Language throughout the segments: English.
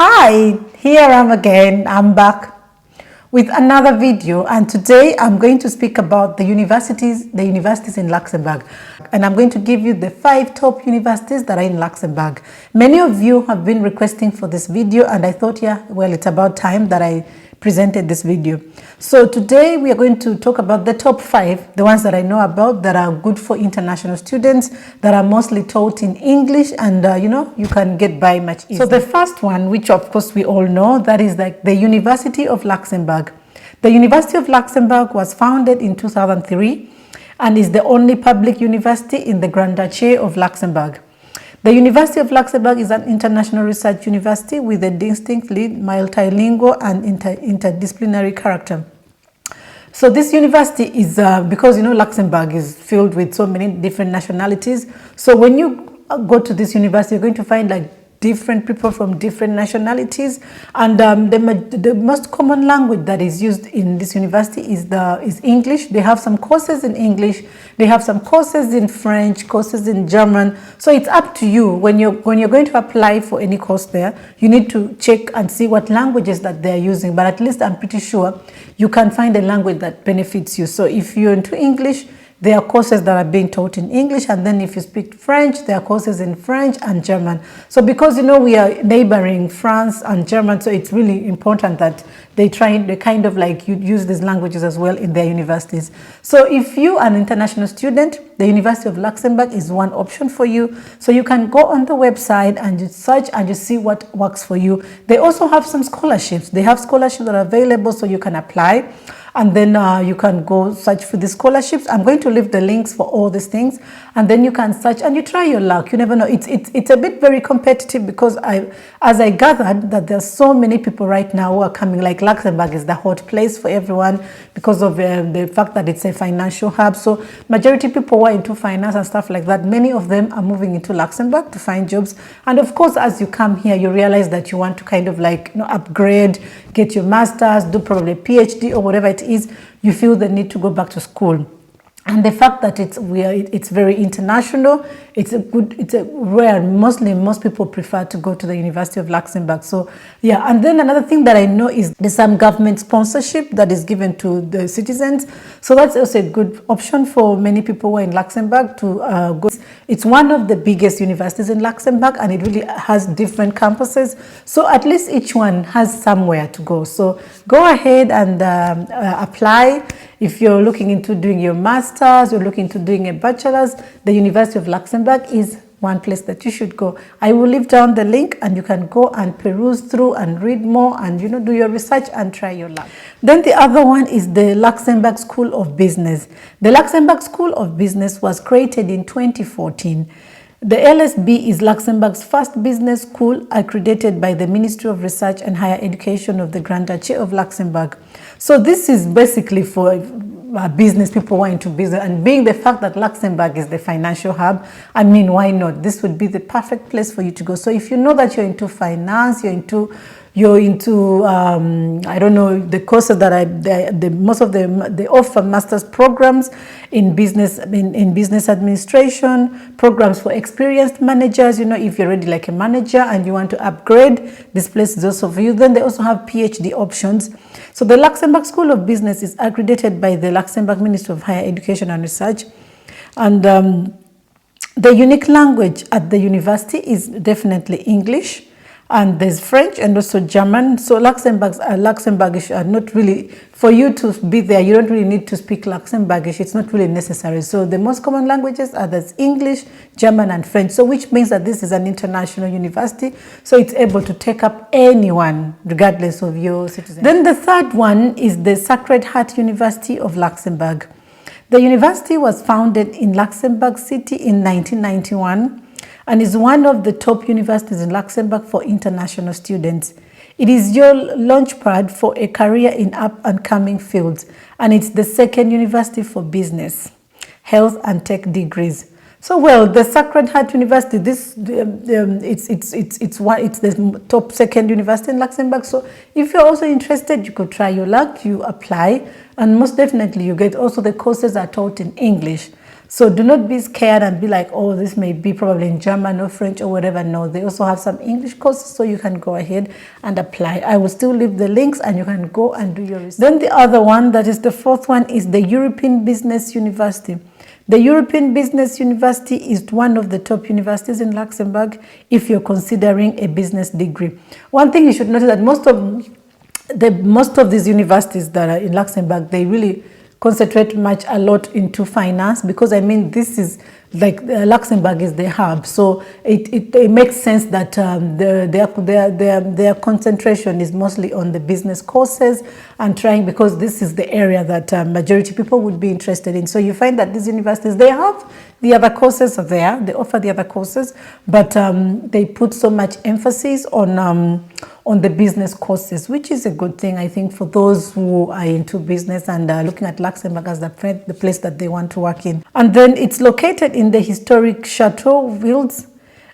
Hi, here I am again. I'm back with another video, and today I'm going to speak about the universities in Luxembourg, and I'm going to give you the 5 top universities that are in Luxembourg. Many of you have been requesting for this video, and I thought, yeah, well, it's about time that I presented this video. So today we are going to talk about the top 5, the ones that I know about that are good for international students, that are mostly taught in English, and you can get by much easier. So the first one, which of course we all know, that is like the University of Luxembourg. The University of Luxembourg was founded in 2003 and is the only public university in the Grand Duchy of Luxembourg. The University of Luxembourg is an international research university with a distinctly multilingual and interdisciplinary character. So this university is, because Luxembourg is filled with so many different nationalities. So when you go to this university, you're going to find like different people from different nationalities, and the most common language that is used in this university is English. They have some courses in English, they have some courses in French, courses in German. So it's up to you when you're going to apply for any course there. You need to check and see what languages that they're using, but at least I'm pretty sure you can find a language that benefits you. So if you're into English, there are courses that are being taught in English, and then if you speak French, there are courses in French and German. So because we are neighboring France and German, so it's really important that they kind of like use these languages as well in their universities. So if you are an international student, the University of Luxembourg is one option for you. So you can go on the website and you search and you see what works for you. They also have some scholarships. They have scholarships that are available, so you can apply. And then you can go search for the scholarships. I'm going to leave the links for all these things, and then you can search and you try your luck. You never know. It's a bit very competitive, because as I gathered that there's so many people right now who are coming. Like Luxembourg is the hot place for everyone because of the fact that it's a financial hub. So majority of people who are into finance and stuff like that, many of them are moving into Luxembourg to find jobs. And of course, as you come here, you realize that you want to kind of like upgrade, get your master's, do probably a PhD or whatever it is. You feel the need to go back to school. And the fact that it's very international, it's where most people prefer to go to the University of Luxembourg. So yeah, and then another thing that I know is there's some government sponsorship that is given to the citizens. So that's also a good option for many people who are in Luxembourg to go. It's one of the biggest universities in Luxembourg, and it really has different campuses. So at least each one has somewhere to go. So go ahead and apply. If you're looking into doing your master's, you're looking into doing a bachelor's, the University of Luxembourg is one place that you should go. I will leave down the link, and you can go and peruse through and read more and do your research and try your luck. Then the other one is the Luxembourg School of Business. The Luxembourg School of Business was created in 2014. The LSB is Luxembourg's first business school accredited by the Ministry of Research and Higher Education of the Grand Duchy of Luxembourg. So this is basically for business people who are into business, and being the fact that Luxembourg is the financial hub, I mean, why not? This would be the perfect place for you to go. So if you know that you're into finance, you're into I don't know, the courses that most of them, they offer master's programs in business administration, programs for experienced managers. If you're already like a manager and you want to upgrade, this place is also for you. Then they also have PhD options. So the Luxembourg School of Business is accredited by the Luxembourg Ministry of Higher Education and Research, and the unique language at the university is definitely English. And there's French and also German. So Luxembourgish are not really, for you to be there, you don't really need to speak Luxembourgish. It's not really necessary. So the most common languages are there's English, German, and French. So which means that this is an international university. So it's able to take up anyone, regardless of your citizenship. Then the third one is the Sacred Heart University of Luxembourg. The university was founded in Luxembourg City in 1991. And is one of the top universities in Luxembourg for international students. It is your launchpad for a career in up-and-coming fields, and it's the second university for business, health, and tech degrees. So, well, the Sacred Heart University, it's the top second university in Luxembourg. So, if you're also interested, you could try your luck, you apply, and most definitely you get also the courses are taught in English. So do not be scared and be like, oh, this may be probably in German or French or whatever. No, they also have some English courses, so you can go ahead and apply. I will still leave the links and you can go and do your research. Then the other one, that is the fourth one, is the European Business University. The European Business University is one of the top universities in Luxembourg if you're considering a business degree. One thing you should notice that most of these universities that are in Luxembourg, they really concentrate a lot into finance, because I mean, this is like Luxembourg is the hub, so it makes sense that their concentration is mostly on the business courses and trying, because this is the area that majority people would be interested in. So you find that these universities, they have the other courses are there, they offer the other courses, but they put so much emphasis on the business courses, which is a good thing, I think, for those who are into business and looking at Luxembourg as the place that they want to work in. And then it's located in the historic Chateau Wilds.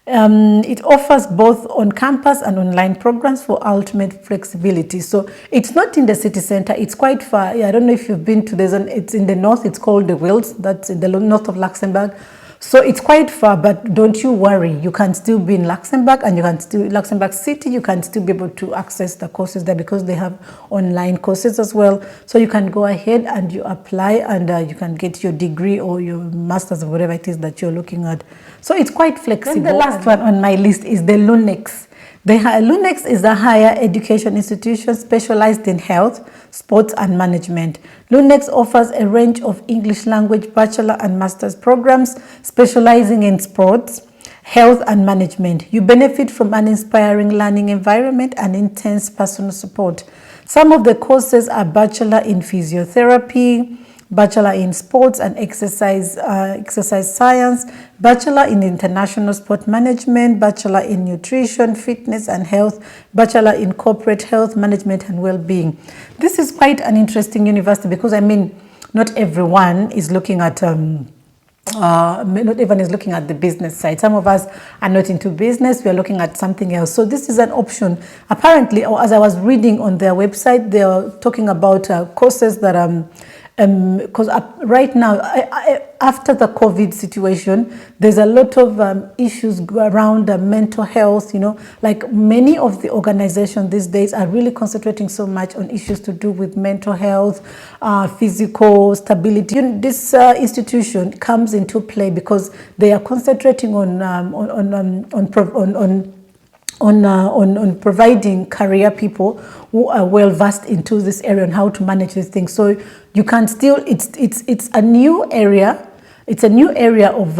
It offers both on-campus and online programs for ultimate flexibility. So it's not in the city center, it's quite far. I don't know if you've been to this, it's in the north, it's called the Wilds, that's in the north of Luxembourg. So it's quite far, but don't you worry, you can still be in Luxembourg, and you can still, Luxembourg City, you can still be able to access the courses there, because they have online courses as well. So you can go ahead and you apply, and you can get your degree or your master's or whatever it is that you're looking at. So it's quite flexible. Then the last one on my list is the Lunex. Lunex is a higher education institution specialized in health, sports and management. Lunex offers a range of English language bachelor and master's programs specializing in sports, health and management. You benefit from an inspiring learning environment and intense personal support. Some of the courses are bachelor in physiotherapy, bachelor in sports and exercise science, bachelor in international sport management, bachelor in nutrition, fitness and health, bachelor in corporate health management and well-being. This is quite an interesting university, because I mean, not everyone is looking at not everyone is looking at the business side. Some of us are not into business, we are looking at something else. So this is an option. Apparently, or as I was reading on their website, they are talking about courses that because right now, after the COVID situation, there's a lot of issues around mental health, you know, like many of the organizations these days are really concentrating so much on issues to do with mental health, physical stability. This institution comes into play because they are concentrating on providing career people who are well versed into this area and how to manage these things. So you can still, it's a new area. It's a new area of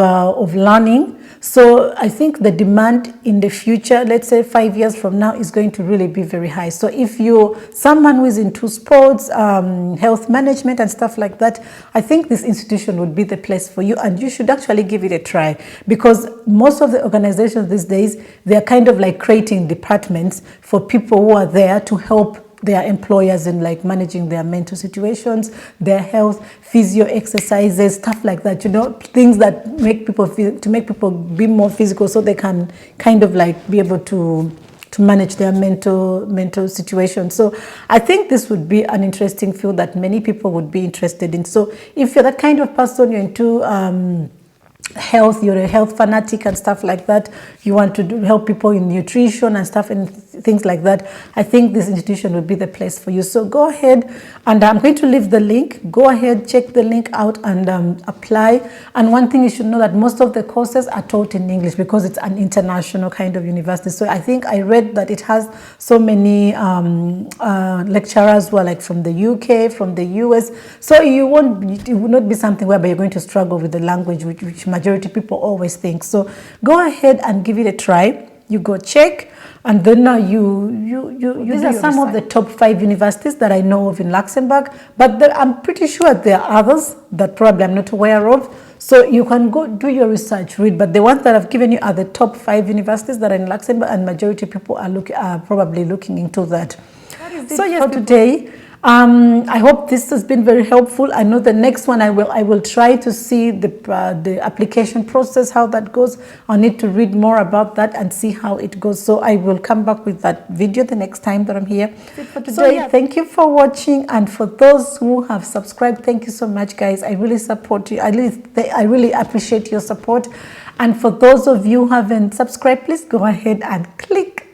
learning. So I think the demand in the future, let's say 5 years from now, is going to really be very high. So if you're someone who is into sports, health management and stuff like that, I think this institution would be the place for you, and you should actually give it a try, because most of the organizations these days, they're kind of like creating departments for people who are there to help their employers in like managing their mental situations, their health, physio exercises, stuff like that, you know, things that make people feel, to make people be more physical, so they can kind of like be able to manage their mental situation. So I think this would be an interesting field that many people would be interested in. So if you're that kind of person, you're into health, you're a health fanatic and stuff like that, you want to help people in nutrition and stuff and things like that, I think this institution would be the place for you. So go ahead, and I'm going to leave the link. Go ahead, check the link out and apply. And one thing you should know, that most of the courses are taught in English because it's an international kind of university. So I think I read that it has so many lecturers who are like from the UK, from the US. So it will not be something whereby you're going to struggle with the language, which majority people always think. So go ahead and give it a try. You go check, and then these are some of the top 5 universities that I know of in Luxembourg, but I'm pretty sure there are others that probably I'm not aware of. So you can go do your research, read, but the ones that I've given you are the top 5 universities that are in Luxembourg, and majority people are probably looking into that. So yes, for today, I hope this has been very helpful. I know the next one I will try to see the application process, how that goes. I need to read more about that and see how it goes. So I will come back with that video the next time that I'm here. For today, so, yeah, thank you for watching, and for those who have subscribed, thank you so much, guys. I really support you. I really appreciate your support. And for those of you who haven't subscribed, please go ahead and click.